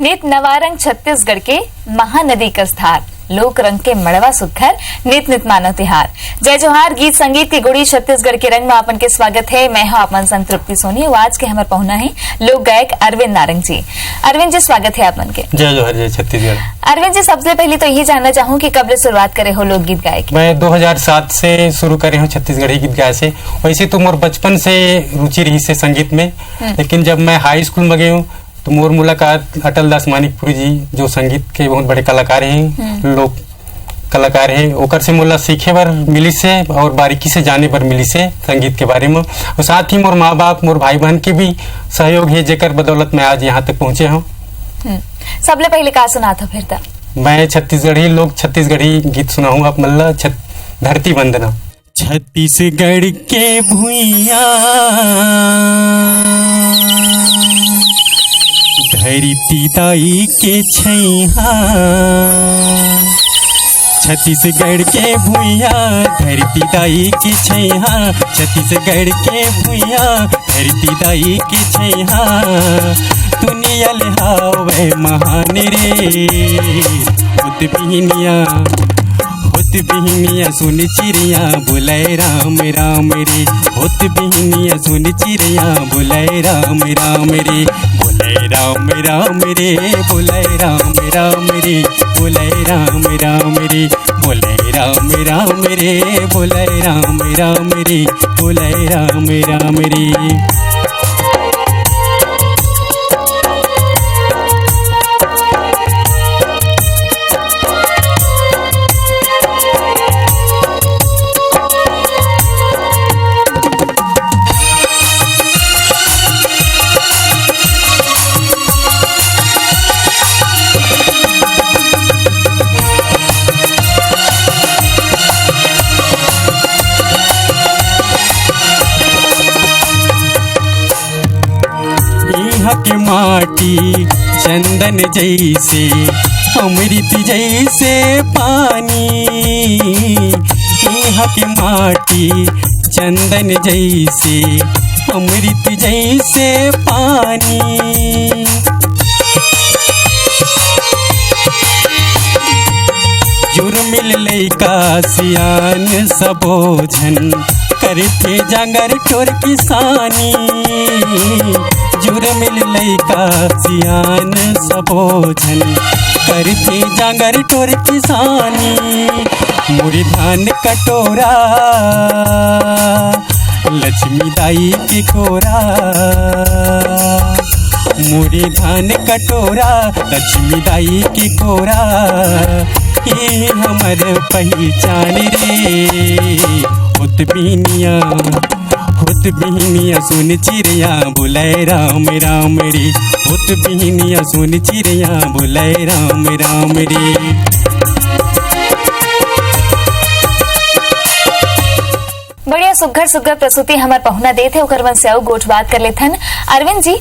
नित नवारंग छत्तीसगढ़ के महानदी कस्थार लोक रंग के मड़वा सुखर नित नित मानव तिहार। जय जोहार गीत संगीत की गुड़ी छत्तीसगढ़ के रंग में आपन के स्वागत है। मैं हूं आपन संग तृप्ति सोनी। आज के हमारे पहुना है लोक गायक अरविंद नारंग जी। अरविंद जी स्वागत है आपन के। जय जोहार जय छत्तीसगढ़। अरविंद जी सबसे पहले तो यही जानना चाहूँ कि कब से शुरुआत करे हो लोकगीत गाय की? मैं 2007 से शुरू करे हूँ छत्तीसगढ़ी गीत गाय से। वैसे तो मोर बचपन से रुचि रही से संगीत में, लेकिन जब मैं हाई स्कूल में गई हूँ तो मोर मुलाकात अटल दास मानिकपुरी जी जो संगीत के बहुत बड़े कलाकार हैं, लोक कलाकार हैं, ओकर से मोला सीखे बर मिली से और बारीकी से जाने बर मिली से संगीत के बारे में। और साथ ही मोर माँ बाप मोर भाई बहन के भी सहयोग है, जेकर बदौलत मैं आज यहाँ तक पहुँचे हूँ। सबले पहले का सुना था फिर था? मैं छत्तीसगढ़ी गीत सुनाऊंगा आप मल्ला धरती वंदना। छत्तीसगढ़ के भुइया धरती दाई के छैहा, छत्तीसगढ़ के भुइया धरती दाई के छैहा, छत्तीसगढ़ के भुइया धरती दाई के छैहा, दुनिया ले हावे महान रे होत बिहनिया सुन चिड़िया बुलाए राम राम रे, होत बिहनिया सुन चिड़िया बुलाए राम राम रे, बुलाए राम राम रे, बुलाए राम राम रे, बुलाए राम राम रे, बुलाए राम राम रे, बुलाए राम राम रे, बुलाए राम राम रे। के माटी चंदन जैसे अमृत जैसे पानी, यहाँ के माटी चंदन जैसे अमृत जैसे पानी, जुर्मिल लैका सियान सबोझन करते जांगर ठोर किसानी, जुर्मिल लैका सियान सबोझन करते जांगर ठोर किसानी, मुरी धान कटोरा लक्ष्मी दाई के कोरा, मुरी धान कटोरा लक्ष्मी दाई के कोरा, ये हमर पहचान रे होत बिहनिया सुन चिड़िया बुलाए राम राम रे, होत बिहनिया सुन चिड़िया बुलाए राम राम रे। बढ़िया सुघर प्रस्तुति हमारे पहुना दे थे ओकर से गोठ बात कर लेथन। अरविंद जी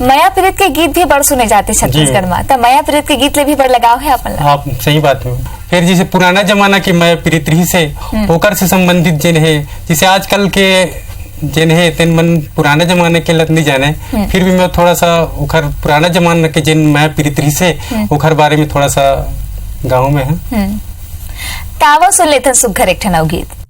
माया प्रीत के गीत भी बड़ सुने जाते छत्तीसगढ़ में, तो माया प्रीत के गीत ले भी बड़ लगाव है अपन? आप सही बात है। फिर जैसे पुराना जमाना की माया प्रीत रही से ओकर से संबंधित जिन है, जैसे आजकल के जिन है तेन मन पुराना जमाने के लत नहीं जाने, फिर भी मैं थोड़ा सा ओकर पुराना जमाना के जिन माया प्रीत रही से ओकर बारे में थोड़ा सा गाँव में है। तावा सुन लेथन सुघर एक ठन गीत।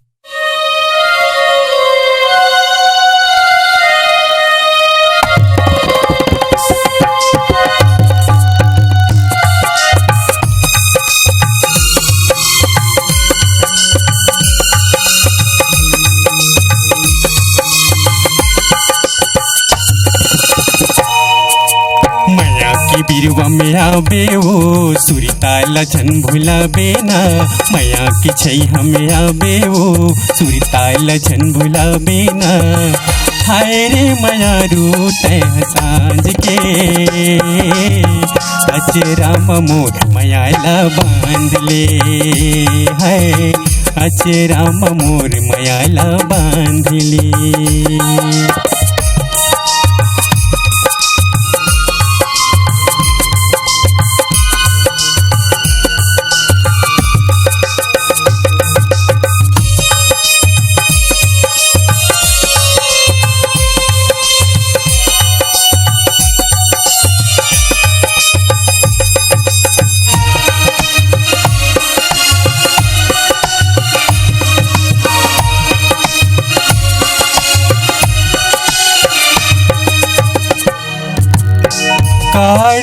बिरुवा में आबे वो सुरताल झन भुलाबे ना, माया की छैया में आबे वो सुरताल झन भुलाबे ना, हाय रे माया रूते सांझ के अचरा मोर मायाला बांध ले, है अचरा मोर मायाला बांध ले।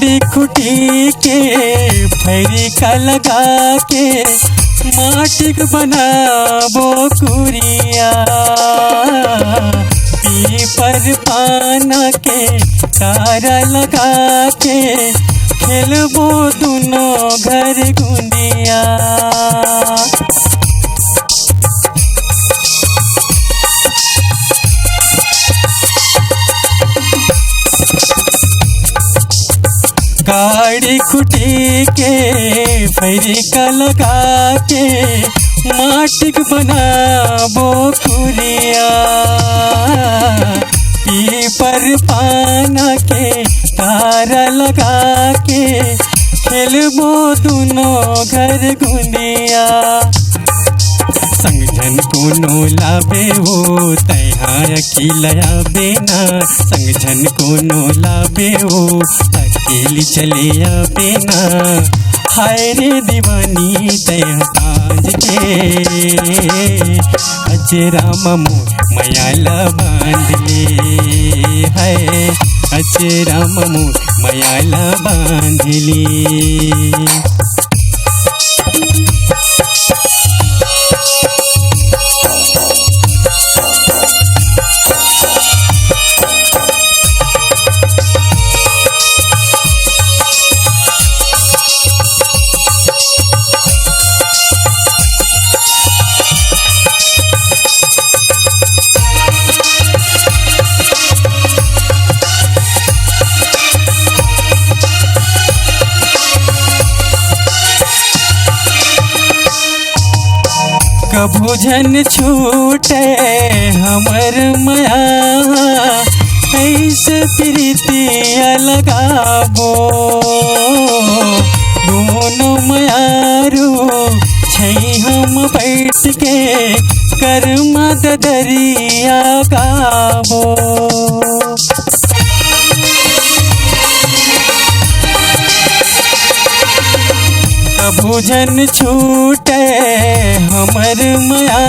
गाड़ी खुटी के फैरी का लगा के माटिक बनाबो कुरिया पीपर पाना के तारा लगा के खेलबो दोनों घर गुंदिया। गाड़ी खुटी के फैरी का लगा के माटिक बनाबो कुरिया पीपर पाना के तारा लगा के खेलबो दोनों घर गुंदिया। संगझन कोनो लाबे हो तैहा अकेला बेना संगझन कोनो लाबे हो अकेली चले बेना हाय रे दीवानी तैहा ताज के अचरा ममो मयाला बांध ले है अचरा ममो मयाला बांध ले। कभू झन छूटे हमर माया ऐसे प्रीतिया लगाबो दोनों मायारू छै हम बैठ के कर मद दरिया गाबो। कभू झन छूटे हमर माया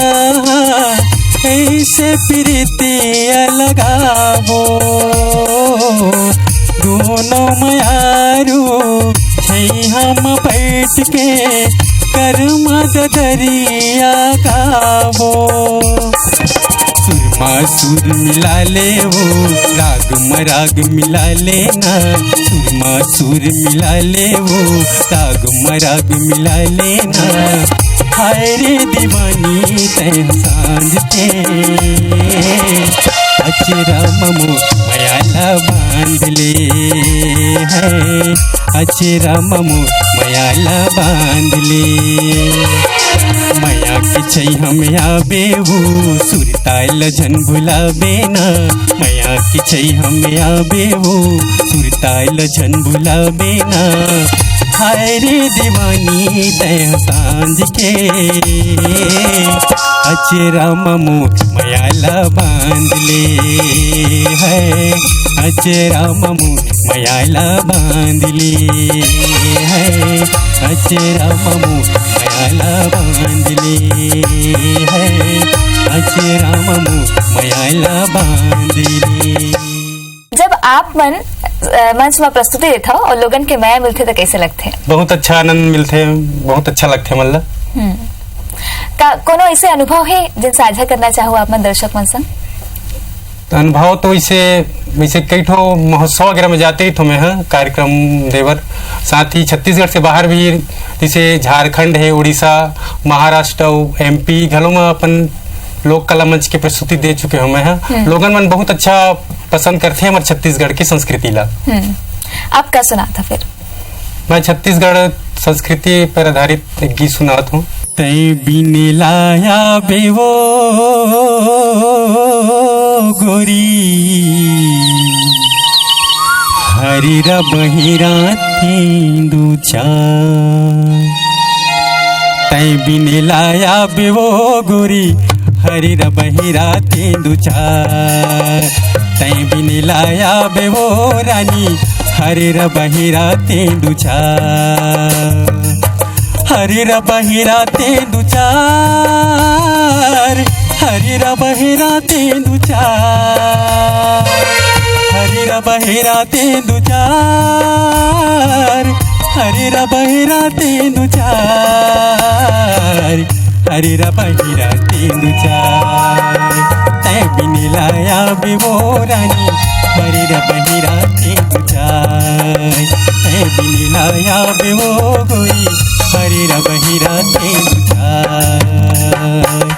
ऐसे प्रीतिया लगाबो दोनों मायारू छै हम बैठ के कर मद दरिया गाबो। सुरमा सुर मिला ले वो राग मराग मिला लेना सुरमा सुर मिला ले वो राग मराग मिला लेना हाय रे दीवानी तैं सांझ के अचरा ममो मयाला बांध ले है अचरा ममो मयाला बांध ले। माया के छै हम आबे वो सुरताल झन भुलाबे ना माया के छै हम आबे वो सुरताल झन भुलाबे ना हाय रे दीवानी तैं सांझ के अचरा ममो मयाला बांध ले है अचरा ममो मयाला बांध ले है अचरा ममो मयाला बांध ले है अचरा ममो मयाला बांध ले। जब आप मंच में प्रस्तुति देता हो और लोगन के मैं मिलते तो कैसे लगते हैं? बहुत अच्छा आनंद मिलते बहुत अच्छा लगते मतलब। कोनो ऐसे अनुभव है जिन साझा करना चाहो आप मन दर्शक मन संग? अनुभव तो वैसे कई ठो महोत्सव वगैरह में जाते ही तो मैं कार्यक्रम देवर साथ ही छत्तीसगढ़ से बाहर भी जैसे झारखंड है उड़ीसा महाराष्ट्र MP घरों में अपन लोक कला मंच के प्रस्तुति दे चुके हूँ मैं। लोगन मन बहुत अच्छा पसंद करते हैं हमारे छत्तीसगढ़ की संस्कृति ला। आप क्या सुना था फिर? मैं छत्तीसगढ़ संस्कृति पर आधारित एक गीत सुनाता हूँ। तै बिने लाया बेवो गोरी हरिरा बहिरा तेंदु चार तै बिने लाया बेवो गोरी हरिरा बहिरा तेंदु चार तै बिने लाया बेवो रानी हरिरा बहिरा तेंदु चार हरिरा बहिरा तेंदु चार हरिरा बहिरा तेंदु चार हरिरा र बहिरा तेंदु चार हरि र बहिरा तेंदु चार हरि र बहिरा तेंदु चार तै बिनिलाया बिवोरानी हरि र बहिरा तेंदु चार तै बिनिलाया बिवो गोरी हरि र बहिरा तेंदु चार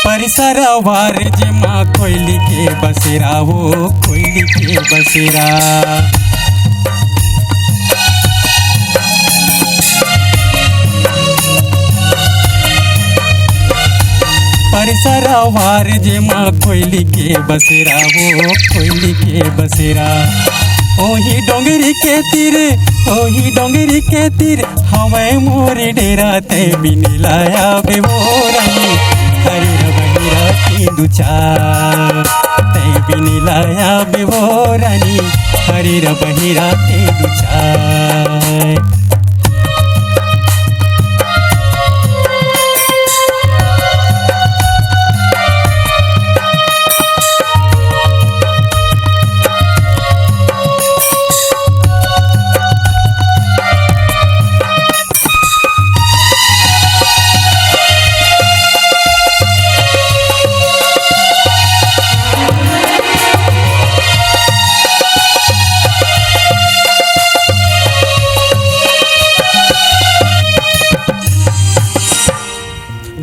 परिसरवार जेमा कोयली के बसेरा वो कोयली के बसेरा परिसरवार जेमा कोयली के बसेरा वो कोयली के बसेरा ओही डोंगरी के तीर हवे मोरी डेरा तै बिनिलाया बेवोरानी हरि र बहिरा तेंदु चार तै बिनिलाया बेवोरानी हरि र बहिरा तेंदु चार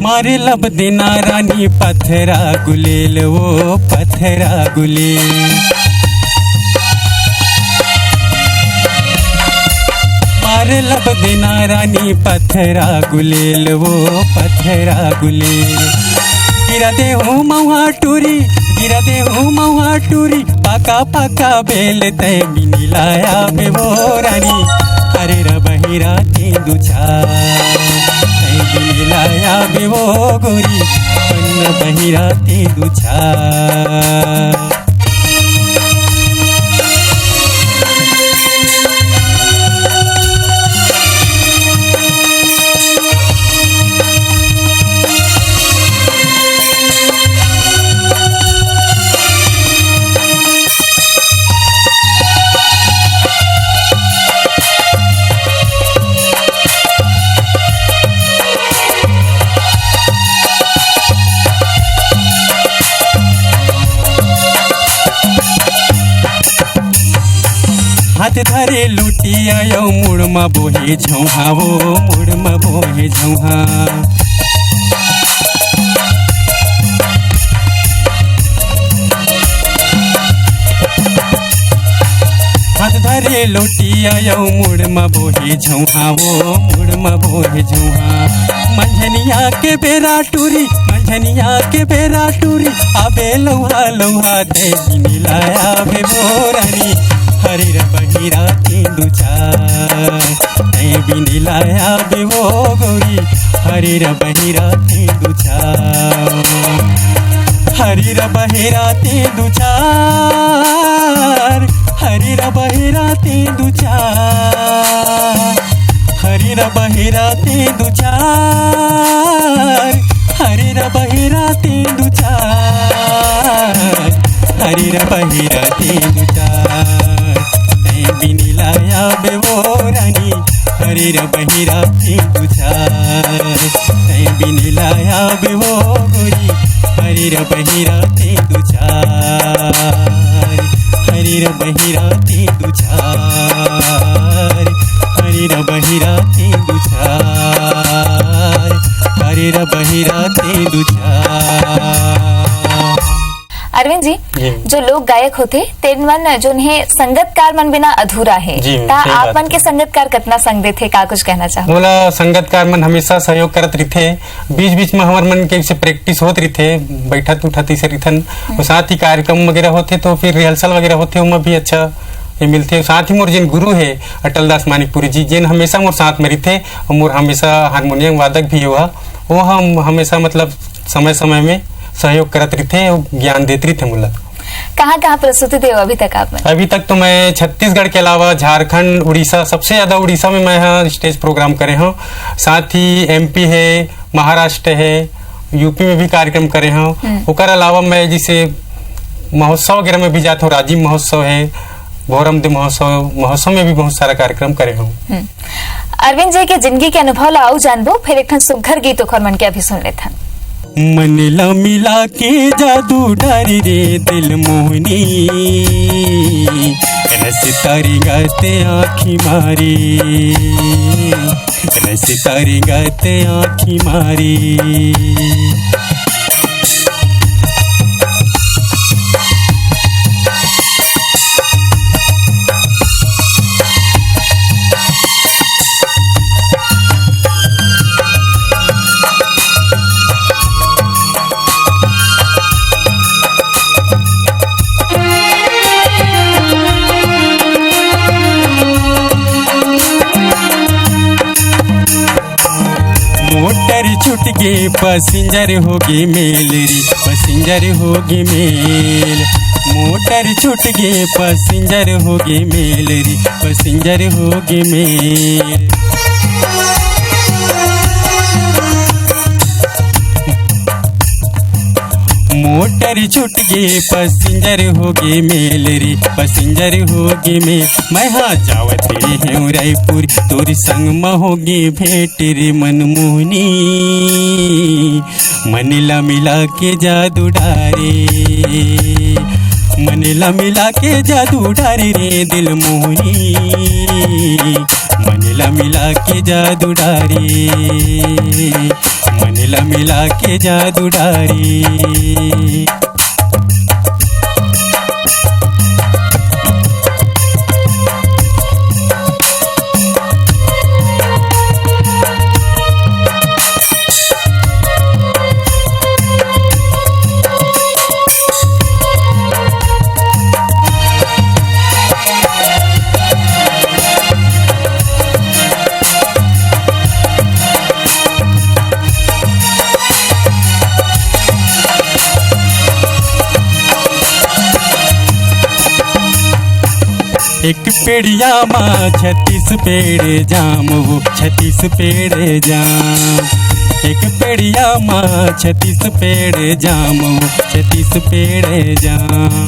मारे लब देना रानी पत्थरा गुलेल वो पत्थरा गुलेल मारे लब देना रानी पत्थरा गुलेल वो पत्थरा गुलेल गिरा दे हूँ महुआ टूरी पाका पाका बेल तै बिनिलाया बेवोरानी हरि र बहिरा तेंदु चार बिनिलाया बेवो गोरी पन्न बहिरा तेंदु चार हाथ धरे लुटिया यो मुड़मा बोहे झौहा वो मुड़मा बोहे झौहा हाथ धरे लुटिया यो मुड़मा बोहे झौहा वो मुड़मा बोहे झौहा मंझनिया के बेरा टूरी आबे लौहा दे बिनिलाया बेवोरानी हरि र बहिरा तेंदु चार तै बिनिलाया बेवो गोरी हरि र बहिरा तेंदु चार हरि र बहिरा तेंदु चार हरि र बहिरा तेंदु चार हरि र बहिरा तेंदु चार हरि र बहिरा तेंदु चार हरि र बहिरा तेंदु चार बिनिलाया बेवोरानी हरि र बहिरा तेंदु चार तै बिनिलाया बेवो गोरी हरि र बहिरा तेंदु चार हरि र बहिरा तेंदु चार हरि र बहिरा तेंदु चार हरि र बहिरा तेंदु चार अरविंद जी, जो लोग गायक होते तेन मन जो उन्हें संगतकार मन बिना अधूरा है। जी, ता सही आप बात मन है। के संगतकार कितना संग देते, का कुछ कहना चाहो? बोला संगतकार मन हमेशा सहयोग करत रहिथे। बीच बीच में हमार मन के से प्रैक्टिस होत रहिथे, बैठत उठत इसे रिथन। और साथ ही कार्यक्रम वगैरह होते तो फिर रिहर्सल वगैरह होते, उमा भी अच्छा ये मिलते। साथ ही मोर जिन गुरु है अटल दास मानिकपुरी जी, जिन हमेशा मोर साथ में रहिथे और मोर हमेशा हारमोनियम वादक भी हुआ, वो हम हमेशा मतलब समय समय में सहयोग करत रहिथे और ज्ञान देते रहिथे मोला। कहाँ कहाँ प्रस्तुति दे अभी तक आप? अभी तक तो मैं छत्तीसगढ़ के अलावा झारखंड, उड़ीसा, सबसे ज्यादा उड़ीसा में मैं यहाँ स्टेज प्रोग्राम करे हूँ। साथ ही एमपी है, महाराष्ट्र है, यूपी में भी कार्यक्रम करे हूँ। ओकर अलावा मैं जिसे महोत्सव वगैरह में भी जाता हूँ, राजीव महोत्सव है, भोरम दे महोत्सव में भी बहुत सारा कार्यक्रम करे हूँ। अरविंद जी के जिंदगी के अनुभव ला आऊ जानबो, फिर एक ठन सुघर गीत ओखर मन के अभी सुन लेथन। मन ला मिला के जादू डारी रे दिल मोहनी, रस तारी गाते आँखी मारी, रस तारी गाते आँखी मारी। मोटर छूट के पैसेंजर होगी मेल रे, पैसेंजर होगी मेल। मोटर छूट के पैसेंजर होगी मेल रे, पैसेंजर होगी मेल। मोटर छूट गए पैसेंजर होगे मेल रे, पैसेंजर होगे मेल। मैं हाँ जावत रे हूँ रायपुर, तोर संग में होगे भेंट रे मनमोहनी। मन ला मिला के जादू डारे, मन ला मिला के जादू डारे रे दिल मोहनी। मन ला मिला के जादू डारे, मन ला मिला के जादू डारे। एक पेड़िया माँ 36 पेड़ जाम, वो 36 पेड़ जाम। एक पेड़िया माँ 36 पेड़ जाम, वो 36 पेड़ जाम।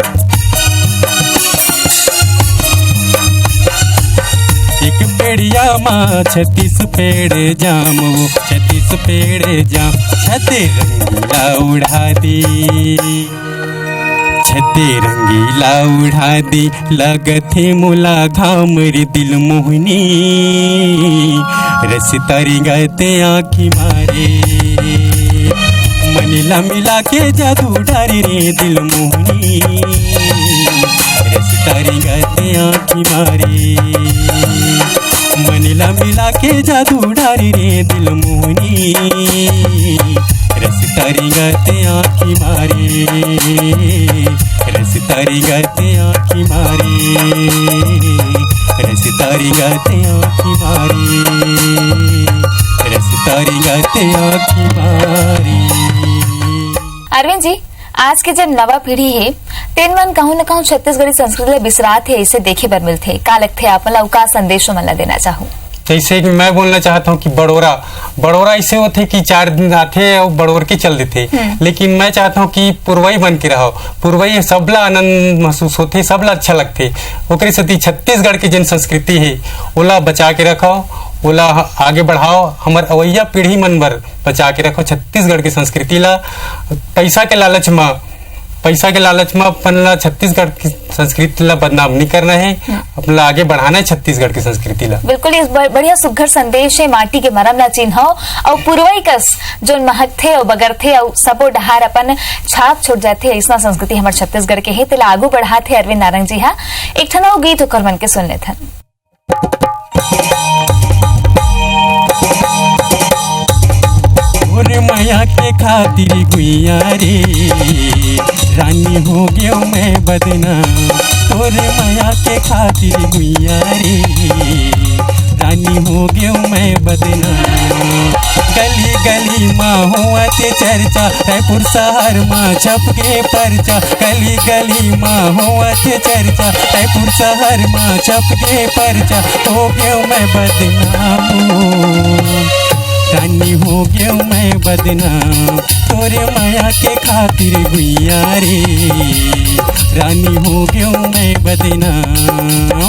एक पेड़िया माँ 36 पेड़ जाम, वो 36 पेड़ जाम। छते रंगीला उड़ा दी, छते रंगीला उड़ा दी, लगथे मुला घाम रे दिल मोहनी। रस तारी गाते आँखी मारे, मन ला मिला के जादू डारे रे दिल मोहनी। रस तारी गाते आँखी मारे, मन ला मिला के जादू डारे रे दिल मोहनी। रस तारी गाते आँखी मारे, रस तारी गाते आँखी मारे, रस तारी गाते आँखी मारे, रस तारी गाते आँखी मारे। अरविंद जी, आज के जब नवा पीढ़ी है तेन मन कहूँ न कहूँ छत्तीसगढ़ी संस्कृति ला बिसरात है, इसे देखे बर मिलते। का लगथे आप ला का संदेश मन ला देना चाहूँ? जैसे कि मैं बोलना चाहता हूँ कि बड़ोरा बड़ोरा ऐसे होते कि 4 दिन आते और बड़ोर के चल देते, लेकिन मैं चाहता हूँ कि पुरवई बन के रहो। पुरवई सबला आनंद महसूस होते, सबला अच्छा लगते। ओकरे साथ छत्तीसगढ़ की जन संस्कृति है ओला बचा के रखो, ओला आगे बढ़ाओ, हमार अवैया पीढ़ी मन बर बचा के रखो। छत्तीसगढ़ की संस्कृति ला पैसा के लालच में पैसा के लालच में अपन ला छत्तीसगढ़ की संस्कृति ला बदनाम नहीं करना है, अपन ला आगे बढ़ाना है छत्तीसगढ़ की संस्कृति ला। बिल्कुल, इस बढ़िया सुघर संदेश है माटी के मरम ला चिन्ह और पुरवई कस जो महक थे और बगर थे और सबो डहार अपन छाप छोड़ जाते ऐसा संस्कृति हमारे छत्तीसगढ़ के है तेला आगू बढ़ाते अरविंद नारंग जी हा एक ठन और गीत ओकर मन के सुन लेथन। माया के खातिर गुइया रे रानी हो गयो मैं बदनाम, तोरे माया के खातिर गुइया रे रानी हो गयो मैं बदनाम। गली गली माँ हुआ ते चर्चा, रायपुर शहर माँ छप के परचा। गली गली माँ हुआ ते चर्चा, रायपुर शहर माँ छप के परचा। हो गयो मैं बदनाम, रानी हो गयो मैं बदनाम, तोरे माया के खातिर गुइया रे रानी हो गयो मैं बदनाम।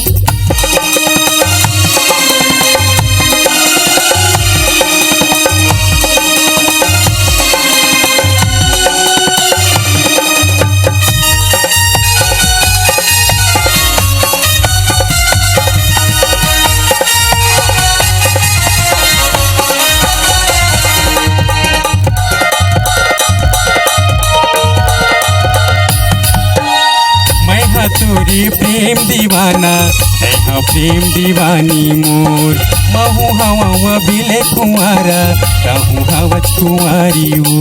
तोरी प्रेम दीवाना है प्रेम दीवानी मोर, महू हवा बिले कुंवारा कहूँ हवच कुंवारी हो।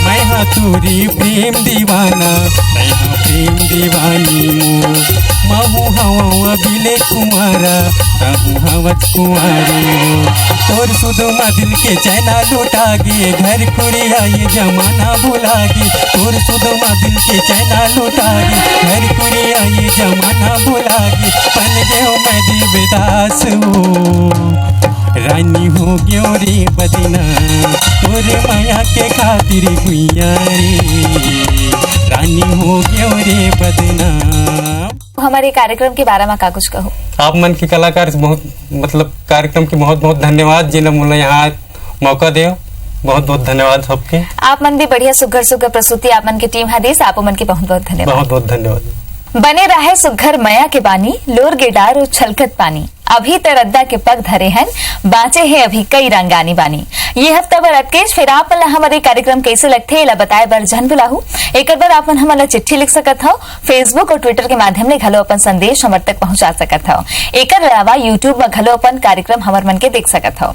मैं हाँ तोरी प्रेम दीवाना है प्रेम दीवानी मोर, महू हवा बिले कुंवारा कहूँ हवच कुंवारी हो। तोर सुदमा दिल के चैना लुटा गे, घर खुरिया ये जमाना भुला गे। तोर सुदमा दिल के चैना लुटा गे, घर खुरिया ये जमाना भुला गे। बन गयो मैं देवदास हो, रानी हो गयो रे बदनाम, तोरे माया के खातिर गुइया रे रानी हो गयो रे बदनाम। हमारे कार्यक्रम के बारे में का कुछ कहो? आप मन के कलाकार बहुत मतलब कार्यक्रम के बहुत बहुत धन्यवाद जिन्हें मुझे यहाँ मौका दे, बहुत बहुत धन्यवाद सबके। आप मन भी बढ़िया सुघर सुघर प्रस्तुति आप मन की टीम हादीस आप मन के बहुत बहुत धन्यवाद। बहुत बहुत धन्यवाद। बने रहे सुघर मया के बानी, लोर गेडार और छलकत पानी, अभी तरद्दा के पग धरे हैं, बाँचे हैं अभी कई रंगानी बानी। ये हफ्ता भर अटकेश फिर आप हमारे कार्यक्रम कैसे लगते ला बताए बर जन बुलाहू। एक बार आप हमारा चिट्ठी लिख सकत हो, फेसबुक और ट्विटर के माध्यम ले घलो अपन संदेश हमर तक पहुंचा सकत हो। एक अलावा यूट्यूब में घलो अपन कार्यक्रम हमर मन के देख सकत हो।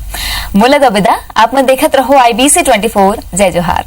मुला विदा आप मन देखत रहो IBC 24। जय जोहार।